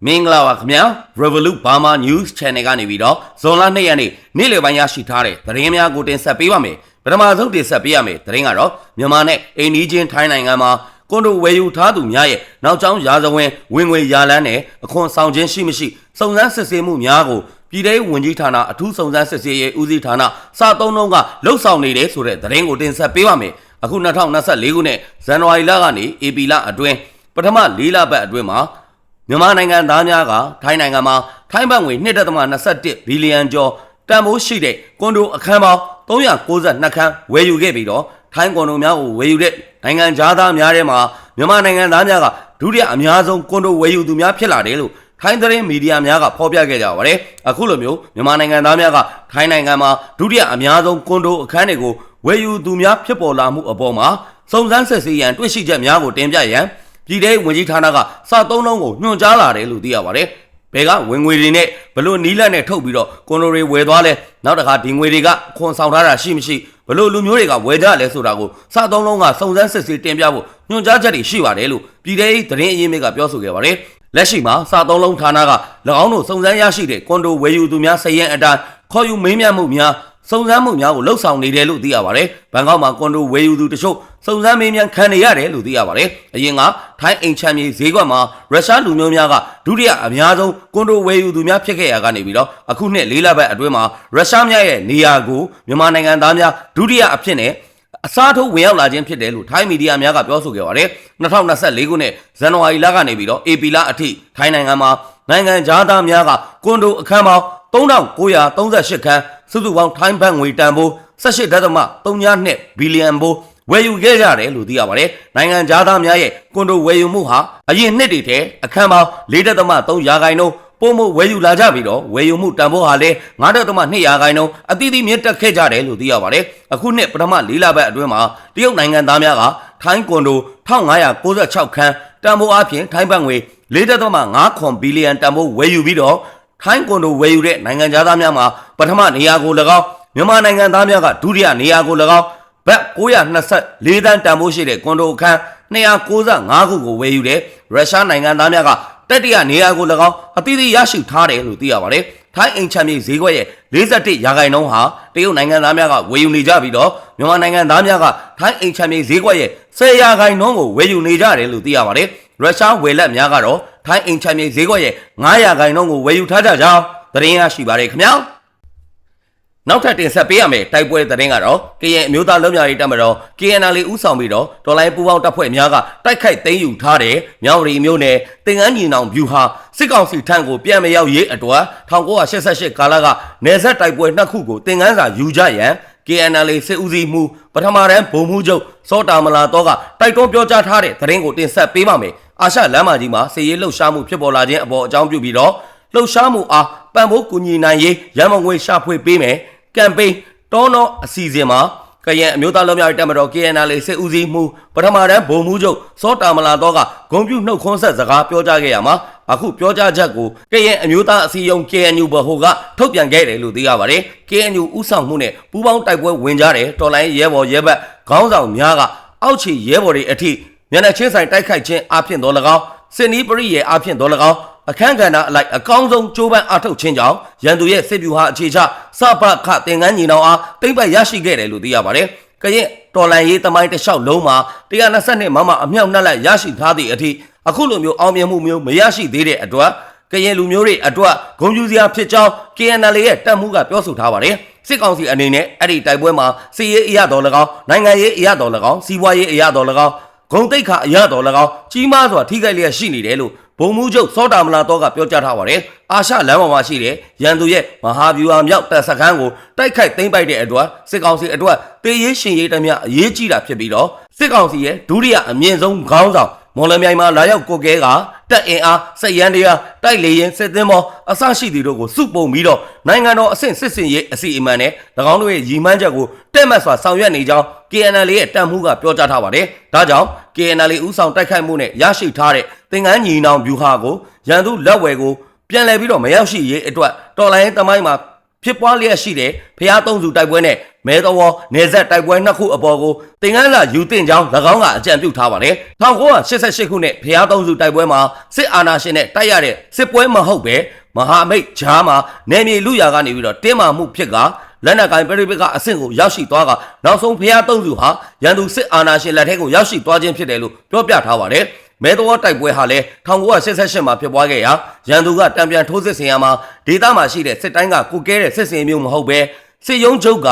မင်္ဂလာပါခင်ဗျာ Revolut Burma News Channel ကနေပြီးတော့ဇွန်လ2ရက်နေ့လယ်ပိုင်းရရှိထားတဲ့သတင်းများကိုတင်ဆက်ပေးပါမယ်ပထမဆုံးတင်ဆက်ပေးရမယ်သတင်းကတော့မြန်မာနဲ့အိန္ဒိချင်းထိုင်းနိုင်ငံမှာကွန်ဒိုဝယ်ယူထားသူများရဲ့နောက်ကျောင်းရာဇဝင်ဝင်ငွေရလန်းနဲ့အခွန်ဆောင်ခြင်းရှိမရှိစုံစမ်းစစ်ဆေးမှုများကိုပြည်ထောင်ဝန်ကြီးဌာနအထူးစုံစမ်းစစ်ဆေးရေးဦးစီးဌာနစာသုံးလုံးကလှုပ်ဆောင်နေတယ်ဆိုတဲ့သတင်းကိုတင်ဆက်ပေးပါမယ်အခု2024ခုနှစ်ဇန်နဝါရီလကနေဧပြီလအတွင်းပထမ4လပတ်အတွင်းမှာမြန်မာနိုင်ငံသားများကထိုင်းနိုင်ငံမှာထိုင်းဘတ်ငွေ 1.21 ဘီလီယံကျော်တန်ဖိုးရှိတဲ့ကွန်ဒိုအခန်းပေါင်း392ခန်းဝယ်ယူခဲ့ပြီးတော့ထိုင်းကွန်ဒိုများကိုဝယ်ယူတဲ့နိုင်ငံသားများထဲမှာမြန်မာနိုင်ငံသားများကဒုတိယအများဆုံးကွန်ဒိုဝယ်ယူသူများဖြစ်လာတယ်လို့ထိုင်းသတင်းမီဒီယာများကဖော်ပြခဲ့ကြပါတယ်အခုလိုမျိုးမြန်မာနိုင်ငံသားများကထိုင်းနိုင်ငံမှာဒုတိယအများဆုံးကွန်ဒိုအခန်းတွေကိုဝယ်ယူသူများဖြစ်ပေါ်လာမှုအပေါ်မှာစုံစမ်းစစ်ဆေးရန်တွေ့ရှိချက်များကိုတင်ပြရန်ပြည်ထောင်ဝန်ကြီးဌာနကစာသုံးလုံးကိုညွှန်ကြားလာတယ်လို့သိရပါတယ်။ဘယ်ကဝင်ငွေတွေနဲ့ဘလို့နီးလက်နဲ့ထုတ်ပြီးတော့ကွန်ဒိုတွေဝယ်သွားလဲနောက်တစ်ခါဒီငွေတွေကခွန်ဆောင်ထားတာရှိမရှိဘလို့လူမျိုးတွေကဝယ်ကြလဲဆိုတာကိုစာသုံးလုံးကစုံစမ်းစစ်ဆေးတင်ပြဖို့ညွှန်ကြားချက်တွေရှိပါတယ်လို့ပြည်ထောင်သတင်းအရင်းမြစ်ကပြောဆိုခဲ့ပါတယ်။လက်ရှိမှာစာသုံးလုံးဌာနက၎င်းတို့စုံစမ်းရရှိတဲ့ကွန်ဒိုဝယ်ယူသူများစည်ရင်အတိုင်းခေါ်ယူမေးမြန်းမှုများစုံစမ်းမှုများကိုလှုပ်ဆောင်နေတယ်လို့သိရပါတယ်။ဘန်ကောက်မှာကွန်ဒိုဝယ်ယူသူတချို့စုံစမ်းမေးမြန်းခံနေရတယ်လို့သိရပါတယ်။အရင်ကထိုင်းအိမ်ချမ်းမြေဈေးကွက်မှာရုရှားလူမျိုးများကဒုတိယအများဆုံးကွန်ဒိုဝယ်ယူသူများဖြစ်ခဲ့ရကနေပြီးတော့အခုနှစ်၄လပတ်အတွင်းမှာရုရှားများရဲ့နေရာကိုမြန်မာနိုင်ငံသားများဒုတိယအဖြစ်နဲ့အစားထိုးဝင်ရောက်လာခြင်းဖြစ်တယ်လို့ထိုင်းမီဒီယာများကပြောဆိုခဲ့ပါတယ်။2024ခုနှစ်ဇန်နဝါရီလကနေပြီးတော့ဧပြီလအထိထိုင်းနိုင်ငံမှာနိုင်ငံသားများကကွန်ဒိုအခန်းပေါင်း3938ခန်းစုစုပေါင်းထိုင်းဘတ်ငွေတန်ဖိုး 18.32 ဘီလီယံဘိုးဝယ်ယူခဲ့ကြတယ်လို့သိရပါတယ်။နိုင်ငံသားများရဲ့ကွန်ဒိုဝယ်ယူမှုဟာအရင်နှစ်တွေထဲအခန်းပေါင်း 4.3 ရာခိုင်နှုန်းပိုမိုဝယ်ယူလာကြပြီးတော့ဝယ်ယူမှုတန်ဖိုးဟာလည်း 9.2 ရာခိုင်နှုန်းအသီးသီးမြင့်တက်ခဲ့ကြတယ်လို့သိရပါတယ်။အခုနှစ်ပထမ4လပတ်အတွင်းမှာတရုတ်နိုင်ငံသားများကထိုင်းကွန်ဒို1596ခန်းတန်ဖိုးအပြင်ထိုင်းဘတ်ငွေ 4.5 ဘီလီယံတန်ဖိုးဝယ်ယူပြီးတော့ထိုင်းကွန်ဒိုဝယ်ယူတဲ့နိုင်ငံသားများမှာပထမနေရာကို၎င်းမြန်မာနိုင်ငံသားများကဒုတိယနေရာကို၎င်းဘတ်924တန်းတန်ဖိုးရှိတဲ့ကွန်ဒိုအခန်း295ခုကိုဝယ်ယူတဲ့ရုရှားနိုင်ငံသားများကတတိယနေရာကို၎င်းအသီးသီးရရှိထားတယ်လို့သိရပါတယ်။ထိုင်းအိမ်ချမ်းမြေဈေးကွက်ရဲ့41ရာခိုင်နှုန်းဟာတရုတ်နိုင်ငံသားများကဝယ်ယူနေကြပြီးတော့မြန်မာနိုင်ငံသားများကထိုင်းအိမ်ချမ်းမြေဈေးကွက်ရဲ့10ရာခိုင်နှုန်းကိုဝယ်ယူနေကြတယ်လို့သိရပါတယ်။ရုရှားဝယ်လက်များကတော့ထိုင်းအိမ်ချမ်းမြေဈေးကွက်ရဲ့9ရာခိုင်နှုန်းကိုဝယ်ယူထားကြကြောင်းသတင်းရရှိပါတယ်ခင်ဗျာနောက်ထပ်တင်ဆက်ပေးရမယ်တိုက်ပွဲသတင်းကတော့ကရင်အမျိုးသားလုံခြုံရေးတပ်မတော် KNL ဦးဆောင်ပြီးတော့တော်လိုင်းပူးပေါင်းတပ်ဖွဲ့များကတိုက်ခိုက်သိမ်းယူထားတဲ့မြောက်ရီမျိုးနယ်တင်ငန်းညီနောင်ဗျူဟာစစ်ကောင်စီထံကိုပြန်မရောက်ရေးအတွက်1988ကာလကနယ်စပ်တိုက်ပွဲနှစ်ခုကိုတင်ငန်းစာယူကြရန် KNL စစ်ဦးစီးမှုပထမတန်းဗိုလ်မှူးချုပ်စောတာမလာတော့ကတိုက်တွန်းပြောကြားထားတဲ့သတင်းကိုတင်ဆက်ပေးပါမယ်အာရှလမ်းမကြီးမှာစစ်ရေးလှုပ်ရှားမှုဖြစ်ပေါ်လာခြင်းအပေါ်အကြောင်းပြုပြီးတော့လှုပ်ရှားမှုအားပံ့ပိုးကူညီနိုင်ရေးရန်မငွေရှာဖွေပေးမယ်ကမ်ပိန်းတောနောအစီအစဉ်မှာကရင်အမျိုးသားလုံခြုံရေးတပ်မတော် KNL စစ်ဦးစီးမှုပထမတန်းဗိုလ်မှူးချုပ်စောတာမလာတော့ကဂုံပြူနှုတ်ခွန်းဆက်စကားပြောကြားခဲ့ရမှာအခုပြောကြားချက်ကိုကရင်အမျိုးသားအစည်းအရုံး KNU ဘဟိုကထုတ်ပြန်ခဲ့တယ်လို့သိရပါတယ် KNU ဥဆောင်မှုနဲ့ပူးပေါင်းတိုက်ပွဲဝင်ကြတဲ့တော်လိုင်းရဲဘော်ရဲဘက်ခေါင်းဆောင်များကအောက်ခြေရဲဘော်တွေအထိမျက်နှာချင်းဆိုင်တိုက်ခိုက်ခြင်းအဖြစ်တော်၎င်းစစ်နီးပရိယေအဖြစ်တော်၎င်းအခန်းကဏ္ဍအလိုက်အကောင်းဆုံးကြိုးပမ်းအထောက်ချင်းကြောင့်ရန်သူရဲ့စစ်ဗျူဟာအခြေချစပခတင်ငန်းညီနောင်အားတိမ့်ပိုက်ရရှိခဲ့တယ်လို့သိရပါတယ်။ကရင်တော်လန်ရေးသမိုင်းတစ်လျှောက်လုံးမှာ122မမအမြောက်နှက်လက်ရရှိထားသည့်အထိအခုလိုမျိုးအောင်မြင်မှုမျိုးမရရှိသေးတဲ့အတွက်ကရင်လူမျိုးတွေအတွက်ဂုဏ်ယူစရာဖြစ်ကြောင်း KNL ရဲ့တပ်မှုကပြောဆိုထားပါတယ်။စစ်ကောင်စီအနေနဲ့အဲ့ဒီတိုက်ပွဲမှာစစ်ရေးအရာတော်၎င်းနိုင်ငံရေးအရာတော်၎င်းစီးပွားရေးအရာတော်၎င်းဂုံတိတ်ခါအရာတော်၎င်းကြီးမားစွာထိခိုက်လျက်ရှိနေတယ်လို့ဗိုလ်မှူးချုပ်စောတာမလာတော့ကပြောကြားထားပါတယ်။အာရှလမ်းပေါ်မှာရှိတဲ့ရန်သူရဲ့မဟာဗျူဟာမြောက်တပ်စခန်းကိုတိုက်ခိုက်သိမ်းပိုက်တဲ့အတွက်စစ်ကောင်စီအတွက်တေးရေးရှင်ရေးတများအရေးကြီးတာဖြစ်ပြီးတော့စစ်ကောင်စီရဲ့ဒုတိယအမြင့်ဆုံးခေါင်းဆောင်မော်လမြိုင်မှာလာရောက်ကိုကဲကတပ်အင်အားစစ်ရန်တရားတိုက်လေရင်စစ်သင်းမောအစရှိသူတို့ကိုစုပုံပြီးတော့နိုင်ငံတော်အဆင့်စစ်စင်ရေးအစီအမံနဲ့၎င်းတို့ရဲ့ရည်မှန်းချက်ကိုတက်မှတ်စွာဆောင်ရွက်နေကြောင်း KNL ရဲ့တပ်မှုကပြောကြားထားပါတယ်။ဒါကြောင့် KNL ဦးဆောင်တိုက်ခိုက်မှုနဲ့ရရှိထားတဲ့သင်္ကန်းညီနောင်ဗျူဟာကိုရန်သူလက်ဝယ်ကိုပြန်လည်ပြီးတော့မရောက်ရှိရေးအတွက်တော်လိုင်းသမိုင်းမှာ ဖြစ်ပွားလျက်ရှိတဲ့ဖျားသုံးစုတိုက်ပွဲနဲ့မဲတော်နေဆက်တိုက်ပွဲနှစ်ခုအပေါ်ကိုသင်္ကန်းစာယူတင်ကြောင်း၎င်းကအကြံပြုထားပါတယ်1988ခုနှစ်ဖျားသုံးစုတိုက်ပွဲမှာစစ်အာဏာရှင်နဲ့တိုက်ရတဲ့စစ်ပွဲမဟုတ်ပဲမဟာမိတ်ဂျားမှာနယ်မြေလူရာကနေပြီးတော့တင်းမာမှုဖြစ်ကလက်နက်ကိုင်ပရိပကအဆင့်ကိုရောက်ရှိသွားကနောက်ဆုံးဖျားသုံးစုဟာရန်သူစစ်အာဏာရှင်လက်ထက်ကိုရောက်ရှိသွားခြင်းဖြစ်တယ်လို့ပြောပြထားပါတယ်မဲတော်တိုက်ပွဲဟာလည်း1988မှာဖြစ်ပွားခဲ့ရာရန်သူကတံပြန်ထိုးစစ်ဆင်ရမှာဒေသမှာရှိတဲ့စစ်တိုင်းကကုကဲတဲ့စစ်စင်မျိုးမဟုတ်ပဲစစ်ရုံးချုပ်က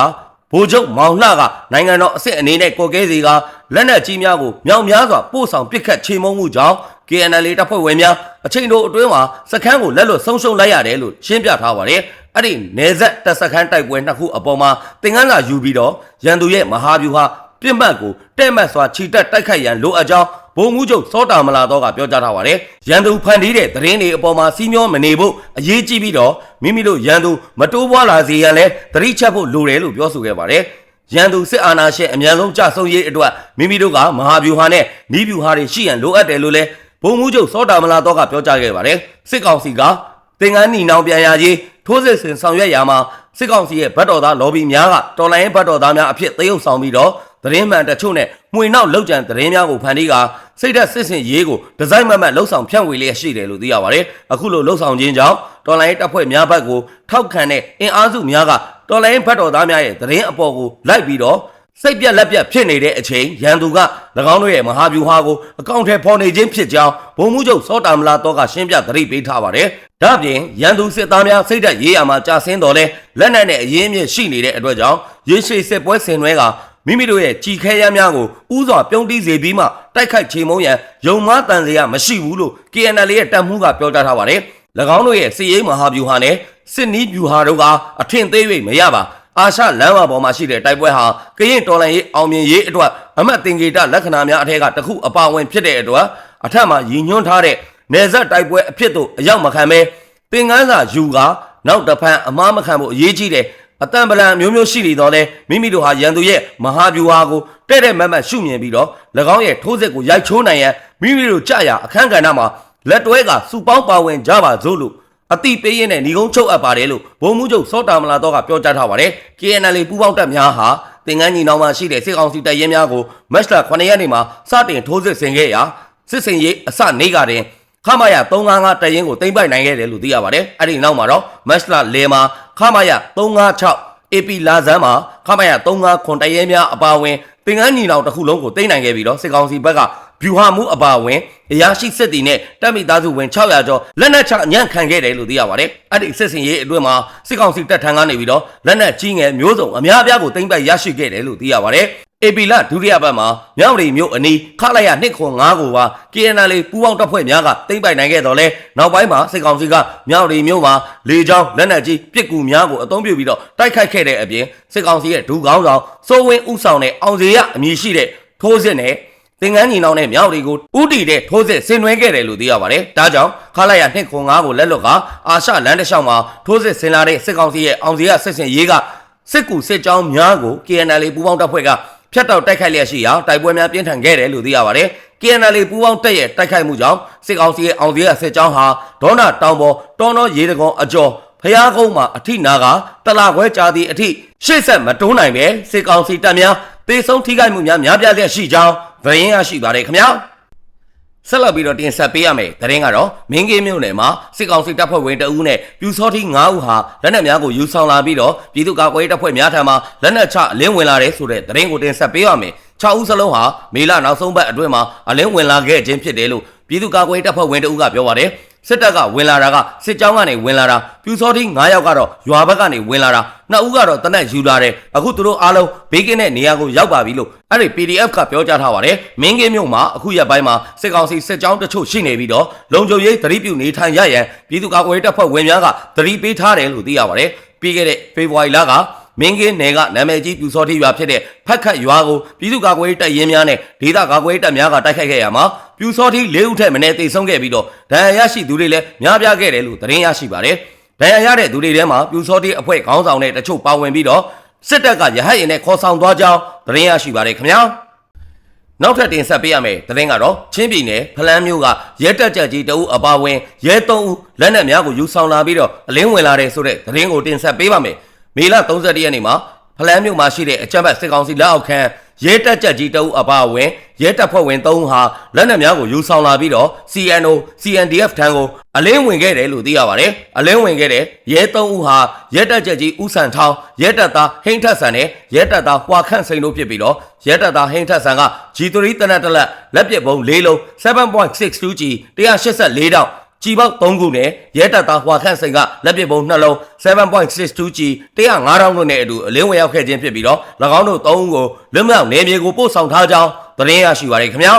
ဗိုလ်ချုပ်မောင်လှကနိုင်ငံတော်အစ်အနေနဲ့ကိုကဲစီကလက်နက်ကြီးများကိုမြောက်များစွာပို့ဆောင်ပစ်ခတ်ချေမှုန်းမှုကြောင့် KNL တပ်ဖွဲ့ဝင်များအချိန်တိုအတွင်းမှာစခန်းကိုလက်လွတ်ဆုံးရှုံးလိုက်ရတယ်လို့ရှင်းပြထားပါတယ်။အဲ့ဒီနေဆက်တပ်စခန်းတိုက်ပွဲနှစ်ခုအပေါ်မှာသင်္ကန်းစာယူပြီးတော့ရန်သူရဲ့မဟာဗျူဟာပြစ်မှတ်ကိုတဲ့မှတ်စွာခြိတက်တိုက်ခိုက်ရန်လိုအပ်ကြောင်းဗိုလ်မှူးချုပ်စောတာမလာတော့ကပြောကြားထားပါတယ်။ရန်သူဖန်တီးတဲ့သတင်းတွေအပေါ်မှာစီးမျောမနေဖို့အရေးကြီးပြီးတော့မိမိတို့ရန်သူမတိုးပွားလာစေရန်လဲသတိချက်ဖို့လိုတယ်လို့ပြောဆိုခဲ့ပါတယ်။ရန်သူစစ်အာဏာရှင်အများဆုံးကြဆုံရေးအတွက်မိမိတို့ကမဟာဗျူဟာနဲ့နီးဗျူဟာတွေရှိရန်လိုအပ်တယ်လို့လဲဗိုလ်မှူးချုပ်စောတာမလာတော့ကပြောကြားခဲ့ပါတယ်။စစ်ကောင်စီကသင်္ကန်းညီနောင်ပြန်ရရေးထိုးစစ်ဆင်ဆောင်ရွက်ရာမှာစစ်ကောင်စီရဲ့ဗတ်တော်သားလော်ဘီများကတော်လိုင်းဗတ်တော်သားများအဖြစ်သရုပ်ဆောင်ပြီးတော့သတင်းမှန်တချို့နဲ့မှွေနောက်လောက်ကျန်သတင်းများကိုဖန်တီးကစိတ်သက်စစ်စင်ရေးကိုဒီဇိုင်းမတ်မတ်လှုပ်ဆောင်ဖြန့်ဝေလျက်ရှိတယ်လို့သိရပါတယ်။အခုလိုလှုပ်ဆောင်ခြင်းကြောင့်တော်လိုင်းတပ်ဖွဲ့များဘက်ကိုထောက်ခံတဲ့အင်အားစုများကတော်လိုင်းဗတ်တော်သားများရဲ့သတင်းအပေါ်ကိုလိုက်ပြီးတော့စိတ်ပြက်လက်ပြက်ဖြစ်နေတဲ့အချိန်ရန်သူက၎င်းတို့ရဲ့မဟာဗျူဟာကိုအကောင့်ထဲပေါ်နေခြင်းဖြစ်ကြောင်းဗိုလ်မှူးချုပ်စောတာမလာတော့ကရှင်းပြသတိပေးထားပါတယ်။ဒါ့အပြင်ရန်သူစစ်သားများစိတ်သက်ရေးရမှာကြာဆင်းတော်လဲလက်နက်နဲ့အရင်မြင့်ရှိနေတဲ့အတွက်ကြောင့်ရေရှည်စစ်ပွဲဆင်နွှဲကမိမိတို့ရဲ့ကြည်ခဲရမ်းများကိုဥစွာပြုံးတီးစေပြီးမှတိုက်ခိုက်ချေမှုန်းရန်ယုံမားတန်စရာမရှိဘူးလို့ KNL ရဲ့တပ်မှူးကပြောကြားထားပါတယ်။၎င်းတို့ရဲ့စစ်ရေးမဟာဗျူဟာနဲ့စစ်နီးဗျူဟာတို့ကအထင်သေး၍မရပါအာရှလမ်းမပေါ်မှာရှိတဲ့တိုက်ပွဲဟာကရင်တော်လှန်ရေးအောင်မြင်ရေးအတွက်အမတ်တင်ကေတလက္ခဏာများအထက်ကတစ်ခုအပါဝင်ဖြစ်တဲ့အတွက်အထက်မှာရည်ညွှန်းထားတဲ့နေဆက်တိုက်ပွဲအဖြစ်သို့အရောက်မခံပဲသင်္ကန်းစာယူကနောက်တစ်ဖန်အမားမခံဖို့အရေးကြီးတဲ့အတန်ပလန်မျိုးမျိုးရှိနေတော့လဲမိမိတို့ဟာရန်သူရဲ့မဟာဗျူဟာကိုတဲ့မတ်မတ်ရှုမြင်ပြီးတော့၎င်းရဲ့ထိုးစစ်ကိုရိုက်ချိုးနိုင်ရန်မိမိတို့ကြရအခန်းကဏ္ဍမှာလက်တွဲကစုပေါင်းပါဝင်ကြပါစို့လို့အတိပေးရင်းနဲ့ညီကုန်းချုပ်အပ်ပါတယ်လို့ဗိုလ်မှူးချုပ်စောတာမလာတော့ကပြောကြားထားပါတယ်။ KNL ပူးပေါင်းတပ်များဟာသင်္ကန်းညီနောင်မှာရှိတဲ့စစ်ကောင်စီတပ်ရင်းများကိုမတ်လ9ရက်နေ့မှာစတင်ထိုးစစ်ဆင်ခဲ့ရာစစ်စင်ရေးအစနေ့ကတင်ခမာယ355တပ်ရင်းကိုသိမ်းပိုက်နိုင်ခဲ့တယ်လို့သိရပါတယ်။အဲ့ဒီနောက်မှာတော့မတ်လ10မှာခမာယ356 AP လာဇန်မှာခမာယ359တပ်ရင်းများအပါအဝင်သင်္ကန်းညီနောင်တစ်ခုလုံးကိုသိမ်းနိုင်ခဲ့ပြီးတော့စစ်ကောင်စီဘက်ကဗျူဟာမှုအပါဝင်အရာရှိစစ်တီနဲ့တပ်မိသားစုဝင်600ကျော်လက်နက်ချအညံ့ခံခဲ့တယ်လို့သိရပါတယ်။အဲ့ဒီစစ်စင်ရေးအတွင်းမှာစစ်ကောင်စီတပ်ထံကနေပြီးတော့လက်နက်ကြီးငယ်မျိုးစုံအများအပြားကိုသိမ်းပိုက်ရရှိခဲ့တယ်လို့သိရပါတယ်။ AP လဒုတိယပတ်မှာမြောက်ရီမြို့အနီးခလိုက်ရ205ကိုပါ KNL ပူးပေါင်းတပ်ဖွဲ့များကသိမ်းပိုက်နိုင်ခဲ့တော့လဲနောက်ပိုင်းမှာစစ်ကောင်စီကမြောက်ရီမြို့မှာလေကြောင်းလက်နက်ကြီးပစ်ကူများကိုအသုံးပြုပြီးတော့တိုက်ခိုက်ခဲ့တဲ့အပြင်စစ်ကောင်စီရဲ့ဒုကောင်းဆောင်စိုးဝင်းဦးဆောင်တဲ့အောင်စေရအမည်ရှိတဲ့ထိုးစစ်နဲ့သင်္ကန်းညီနောင်နဲ့မြောက်တွေကိုဥတီတဲ့ထိုးစစ်ဆင်နွှဲခဲ့တယ်လို့သိရပါတယ်။ဒါကြောင့်ခလိုက်ရ205ကိုလက်လွတ်ကအာရှလမ်းတစ်လျှောက်မှာထိုးစစ်ဆင်လာတဲ့စစ်ကောင်စီရဲ့အောင်စီရစစ်စင်ရေးကစစ်ကူစစ်ကြောင်းများကို KNL ပူးပေါင်းတပ်ဖွဲ့ကဖျက်တောက်တိုက်ခိုက်လျက်ရှိရာတိုက်ပွဲများပြင်းထန်ခဲ့တယ်လို့သိရပါတယ်။ KNL ပူးပေါင်းတပ်ရဲ့တိုက်ခိုက်မှုကြောင့်စစ်ကောင်စီရဲ့အောင်စီရစစ်ကြောင်းဟာဒေါနာတောင်ပေါ်တောနောရေတကုံအကျော်ဖျားကုန်းမှာအထိနာကတလခွဲကြာသည့်အထိရှေ့ဆက်မတိုးနိုင်ပဲစစ်ကောင်စီတပ်များတေဆုံးထိခိုက်မှုများများပြားလျက်ရှိကြောင်းသတင်းရရှိပါတယ်ခင်ဗျာဆက်လက်ပြီးတော့တင်ဆက်ပေးရမယ်သတင်းကတော့မင်းကင်းမြို့နယ်မှာစစ်ကောင်စီတပ်ဖွဲ့ဝင်တအူးနဲ့ပြူစောတိ9ဦးဟာလက်နက်များကိုယူဆောင်လာပြီးတော့ပြည်သူ့ကာကွယ်ရေးတပ်ဖွဲ့များထံမှလက်နက်ချအလင်းဝင်လာတဲ့ဆိုတဲ့သတင်းကိုတင်ဆက်ပေးရမယ်6ဦးစလုံးဟာမေလနောက်ဆုံးပတ်အတွင်းမှာအလင်းဝင်လာခဲ့ခြင်းဖြစ်တယ်လို့ပြည်သူ့ကာကွယ်ရေးတပ်ဖွဲ့ဝင်တအူးကပြောပါတယ်စစ်တပ်ကဝင်လာတာကစစ်ကြောင်းကနေဝင်လာတာပြူစောတိ9ယောက်ကတော့ရွာဘက်ကနေဝင်လာတာ2ဦးကတော့တနက်ယူလာတယ်အခုသူတို့အားလုံးဘေးကင်းတဲ့နေရာကိုရောက်ပါပြီလို့အဲ့ဒီ PDF ကပြောကြားထားပါတယ်မင်းကင်းမြို့မှာအခုရက်ပိုင်းမှာစစ်ကောင်စီစစ်ကြောင်းတချို့ရှိနေပြီးတော့လုံခြုံရေးသတိပြုနေထိုင်ရရန်ပြည်သူ့ကာကွယ်ရေးတပ်ဖွဲ့ဝင်များကသတိပေးထားတယ်လို့သိရပါတယ်ပြီးခဲ့တဲ့ဖေဖော်ဝါရီလကမင်းကင်းနယ်ကနာမည်ကြီးပြူစောတိရွာဖြစ်တဲ့ဖက်ခတ်ရွာကိုပြည်သူ့ကာကွယ်ရေးတပ်ရင်းများနဲ့ဒေသကာကွယ်ရေးတပ်များကတိုက်ခိုက်ခဲ့ရမှာပြူစောတိ4ဦးထက်မနည်းသေဆုံးခဲ့ပြီးတော့ဒဏ်ရာရရှိသူတွေလည်းများပြားခဲ့တယ်လို့သတင်းရရှိပါတယ်ဒဏ်ရာရတဲ့သူတွေထဲမှာပြူစောတိအဖွဲ့ခေါင်းဆောင်တဲ့တချို့ပါဝင်ပြီးတော့စစ်တပ်ကရဟတ်ရင်နဲ့ခေါ်ဆောင်သွားကြောင်းသတင်းရရှိပါတယ်ခင်ဗျာ နောက်ထပ်တင်ဆက်ပေးရမယ်သတင်းကတော့ချင်းပြည်နယ်ဖလန်းမြို့ကရဲတပ်ကြပ်ကြီးတအုပ်အပါဝင်ရဲ3ဦးလက်နက်များကိုယူဆောင်လာပြီးတော့အလင်းဝင်လာတဲ့ဆိုတဲ့သတင်းကိုတင်ဆက်ပေးပါမယ်မေလ31ရက်နေ့မှာဖလန်းမြို့မှာရှိတဲ့အကြမ်းဖက်စစ်ကောင်စီလက်အောက်ခံရဲတပ်ကြပ်ကြီးတအုပ်အပါဝင်ရဲတပ်ဖွဲ့ဝင်3ဦးဟာလက်နက်များကိုယူဆောင်လာပြီးတော့ CNO CNDF ထံကိုအလင်းဝင်ခဲ့တယ်လို့သိရပါတယ်အလင်းဝင်ခဲ့တဲ့ရဲ3ဦးဟာရဲတပ်ကြပ်ကြီးဦးဆန်ထောင်းရဲတပ်သားဟိန်းထက်ဆန်နဲ့ရဲတပ်သားဟွာခန့်စိန်တို့ဖြစ်ပြီးတော့ရဲတပ်သားဟိန်းထက်ဆန်က G3 တနက်တလက်လက်ပစ်ပုံ4လုံး 7.62G 184တောင်ကြီးပေါက်3ခုနဲ့ရဲတပ်သားဟွာခန့်စိန်ကလက်ပစ်ပုံ2လုံး 7.62G 105တောင်တို့နဲ့အတူအလင်းဝင်ရောက်ခဲ့ခြင်းဖြစ်ပြီးတော့၎င်းတို့3ဦးကိုလွတ်မြောက်နေမြေကိုပို့ဆောင်ထားကြောင်းသတင်းရရှိပါရခင်ဗျာ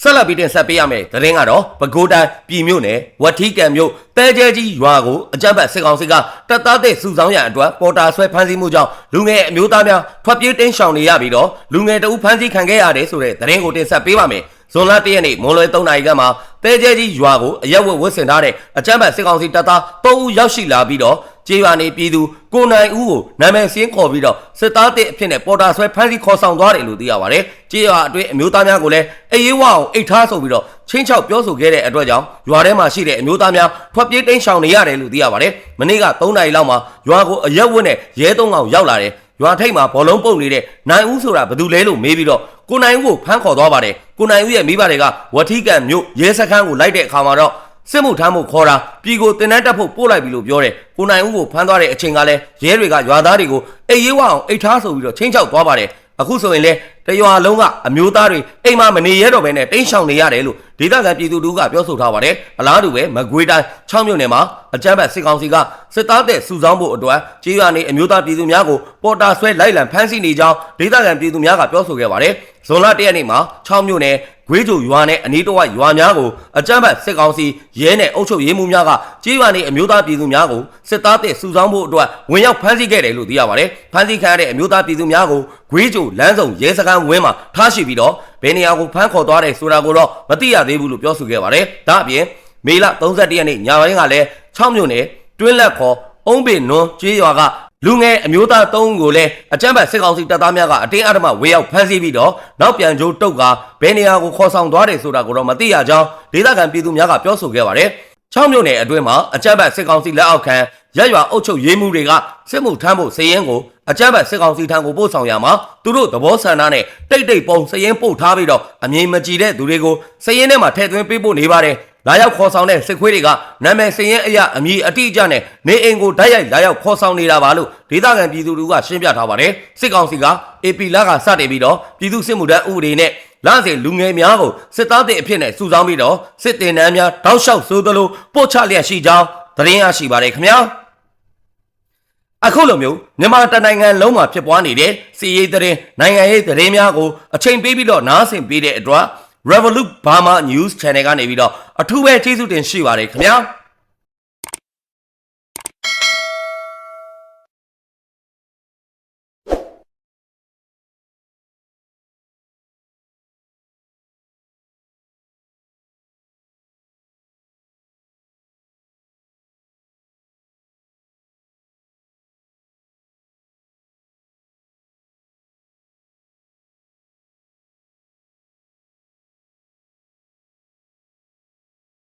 ဆက်လက်ပြီးတင်ဆက်ပေးရမယ်သတင်းကတော့ပဲခူးတိုင်းပြည်မြို့နယ်ဝတ်ထီကံမြို့တဲကျဲကြီးရွာကိုအကြမ်းဖက်စစ်ကောင်စီကတပ်သားတဲ့စုဆောင်ရန်အတွက်ပေါ်တာဆွဲဖမ်းဆီးမှုကြောင့်လူငယ်အမျိုးသားများထွက်ပြေးတင်းရှောင်နေရပြီးတော့လူငယ်တအုပ်ဖမ်းဆီးခံခဲ့ရတယ်ဆိုတဲ့သတင်းကိုတင်ဆက်ပေးပါမယ်ဇွန်လ1ရက်နေ့မွန်လွယ်3နာရီခန့်မှာတဲကျဲကြီးရွာကိုအရက်ဝတ်ဝတ်ဆင်ထားတဲ့အကြမ်းဖက်စစ်ကောင်စီတပ်သား3ဦးရောက်ရှိလာပြီးတော့ကျေးရွာနေပြည်သူကိုနိုင်ဦးကိုနာမည်စင်းခေါ်ပြီးတော့စစ်သားတဲ့အဖြစ်နဲ့ပေါ်တာဆွဲဖမ်းဆီးခေါ်ဆောင်သွားတယ်လို့သိရပါတယ်။ကျေးရွာအတွင်းအမျိုးသားများကိုလည်းအေးဝအောင်အိတ်ထားဆိုပြီးတော့ချင်းချောက်ပြောဆိုခဲ့တဲ့အတွက်ကြောင့်ရွာထဲမှာရှိတဲ့အမျိုးသားများထွက်ပြေးတိမ်းရှောင်နေရတယ်လို့သိရပါတယ်။မနေ့က3နာရီလောက်မှာရွာကိုအရက်ဝတ်နဲ့ရဲ3ကောင်ရောက်လာတယ်။ရွာထိပ်မှာဘောလုံးပုတ်နေတဲ့နိုင်ဦးဆိုတာဘယ်သူလဲလို့မေးပြီးတော့ကိုနိုင်ဦးကိုဖမ်းခေါ်သွားပါတယ်။ကိုနိုင်ဦးရဲ့မိဘတွေကဝထီကန်မြို့ရဲစခန်းကိုလိုက်တဲ့အခါမှာတော့စစ်မှုထမ်းမှုခေါ်တာပြည်ကိုတင်တန်းတက်ဖို့ပို့လိုက်ပြီလို့ပြောတယ်ကိုနိုင်ဦးကိုဖမ်းသွားတဲ့အချိန်ကလည်းရဲတွေကရွာသားတွေကိုအေးရေးဝအောင်အိတ်ထားဆိုပြီးတော့ချင်းချောက်သွားပါတယ်အခုဆိုရင်လေတရွာလုံးကအမျိုးသားတွေအိမ်မှာမနေရတော့ဘဲနဲ့တိမ်းရှောင်နေရတယ်လို့ဒေသခံပြည်သူတို့ကပြောဆိုထားပါတယ်အလားတူပဲမကွေးတိုင်း6မြို့နယ်မှာအကြမ်းဖက်စစ်ကောင်စီကစစ်သားတဲ့စုဆောင်းဖို့အတွက်ကြေးရွာနေအမျိုးသားပြည်သူများကိုပေါ်တာဆွဲလိုက်လံဖမ်းဆီးနေကြောင်းဒေသခံပြည်သူများကပြောဆိုခဲ့ပါတယ်ဇွန်လ1ရက်နေ့မှာ6မြို့နယ်ဂွေးချိုရွာနဲ့အနီးတစ်ဝိုက်ရွာများကိုအကြမ်းဖက်စစ်ကောင်စီရဲနဲ့အုပ်ချုပ်ရေးမှူးများကကြေးရွာနေအမျိုးသားပြည်သူများကိုစစ်သားတဲ့စုဆောင်းဖို့အတွက်ဝင်ရောက်ဖမ်းဆီးခဲ့တယ်လို့သိရပါတယ်ဖမ်းဆီးခံရတဲ့အမျိုးသားပြည်သူများကိုဂွေးချိုလမ်းစုံရဲစခန်းဝင်းမှာထားရှိပြီးတော့ဘယ်နေရာကိုဖမ်းခေါ်သွားတယ်ဆိုတာကိုတော့မသိရသေးဘူးလို့ပြောဆိုခဲ့ပါတယ်ဒါအပြင်မေလ31ရက်နေ့ညပိုင်းကလည်း6မြို့နယ်တွင်းလက်ခေါ်အုံးပင်နွန်းကျေးရွာကလူငယ်အမျိုးသား3ဦးကိုလည်းအကြမ်းဖက်စစ်ကောင်စီတပ်သားများကအတင်းအဓမ္မဝေရောက်ဖမ်းဆီးပြီးတော့နောက်ပြန်ကျိုးတုတ်ကဘယ်နေရာကိုခေါ်ဆောင်သွားတယ်ဆိုတာကိုတော့မသိရကြောင်းဒေသခံပြည်သူများကပြောဆိုခဲ့ပါတယ်6မြို့နယ်အတွင်းမှာအကြမ်းဖက်စစ်ကောင်စီလက်အောက်ခံရပ်ရွာအုပ်ချုပ်ရေးမှုတွေကစစ်မှုထမ်းဖို့စည်ရင်ကိုအကြမ်းဖက်စစ်ကောင်စီထံကိုပို့ဆောင်ရမှာသူတို့သဘောဆန္ဒနဲ့တိတ်တိတ်ပုံစည်ရင်ပို့ထားပြီးတော့အမြင်မကြည်တဲ့သူတွေကိုစည်ရင်ထဲမှာထည့်သွင်းပေးဖို့နေပါတယ်လာရောက်ခေါ်ဆောင်တဲ့စစ်ခွေးတွေကနာမည်စည်ရင်အရာအမည်အတိအကျနဲ့နေအိမ်ကိုဓာတ်ရိုက်လာရောက်ခေါ်ဆောင်နေတာပါလို့ဒေသခံပြည်သူတွေကရှင်းပြထားပါတယ်စစ်ကောင်စီက AP လကစတင်ပြီးတော့ပြည်သူစစ်မှုထမ်းဥပဒေနဲ့လမ်းစဉ်လူငယ်များကိုစစ်သားတဲ့အဖြစ်နဲ့စုဆောင်းပြီးတော့စစ်တင်တန်းများတောက်လျှောက်ဆိုသလိုပို့ချလျက်ရှိကြောင်းသတင်းရရှိပါတယ်ခင်ဗျာအခုလိုမျိုးမြန်မာတနိုင်ငံလုံးမှာဖြစ်ပွားနေတဲ့စီးရေးသတင်းနိုင်ငံရေးသတင်းများကိုအချိန်ပေးပြီးတော့နားဆင်ပေးတဲ့အတွက်Revolut Burma News Channel ကနေပြီးတော့အထူးပဲကျေးဇူးတင်ရှိပါတယ်ခင်ဗျာ